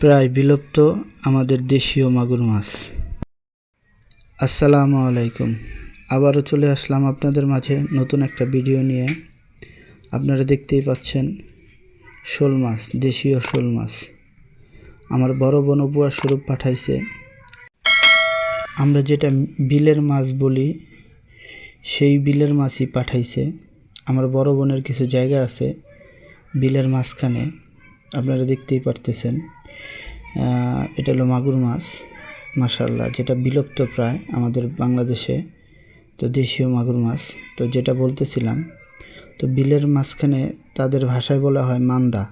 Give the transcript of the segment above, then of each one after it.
প্রায় বিলুপ্ত আমাদের দেশীয় মাগুর মাছ। আসসালামু আলাইকুম। আবারও চলে আসলাম আপনাদের মাঝে নতুন একটা ভিডিও নিয়ে। আপনারা দেখতেই পাচ্ছেন শোল মাছ, দেশীয় শোল মাছ আমার বড় বোন উপহার স্বরূপ পাঠাইছে। আমরা যেটা বিলের মাছ বলি সেই বিলের মাছই পাঠাইছে। আমার বড় বোনের কিছু জায়গা আছে বিলের মাঝখানে, আপনারা দেখতেই পারতেছেন। এটা হলো মাগুর মাছ, মাশাআল্লাহ, যেটা বিলুপ্ত প্রায় আমাদের বাংলাদেশে। তো দেশীয় মাগুর মাছ, তো যেটা বলতেছিলাম, তো বিলের মাঝখানে তাদের ভাষায় বলা হয় মান্দা।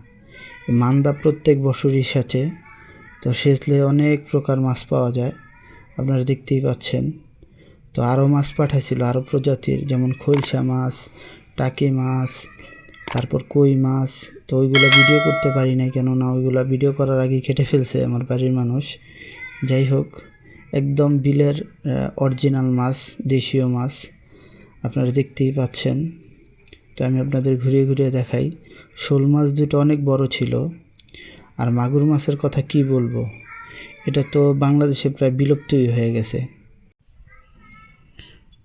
মান্দা প্রত্যেক বছরই সেচে, তো সেচলে অনেক প্রকার মাছ পাওয়া যায়, আপনারা দেখতেই পাচ্ছেন। তো আরও মাছ পাঠাইছিল, আরও প্রজাতির, যেমন খৈলসা মাছ, টাকি মাছ, তারপর কই মাছ। তো ওইগুলো ভিডিও করতে পারি না, কেননা ওইগুলো ভিডিও করার আগেই কেটে ফেলছে আমার বাড়ির মানুষ। যাই হোক, একদম বিলের অরিজিনাল মাছ, দেশীয় মাছ আপনারা দেখতেই পাচ্ছেন। তো আমি আপনাদের ঘুরিয়ে ঘুরিয়ে দেখাই। শোল মাছ দুটো অনেক বড় ছিল। আর মাগুর মাছের কথা কি বলবো, এটা তো বাংলাদেশে প্রায় বিলুপ্তই হয়ে গেছে।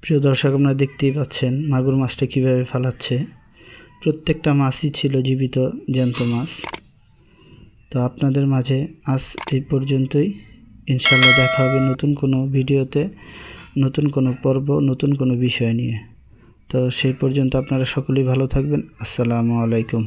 প্রিয় দর্শক, আপনারা দেখতেই পাচ্ছেন মাগুর মাছটা কীভাবে ফালাচ্ছে। প্রত্যেকটা মাছই ছিল জীবিত জ্যান্ত মাছ। তো আপনাদের মাঝে আজ এই পর্যন্তই। ইনশাল্লাহ দেখা হবে নতুন কোনো ভিডিওতে, নতুন কোনো পর্ব, নতুন কোনো বিষয় নিয়ে। তো সেই পর্যন্ত আপনারা সকলেই ভালো থাকবেন। আসসালামু আলাইকুম।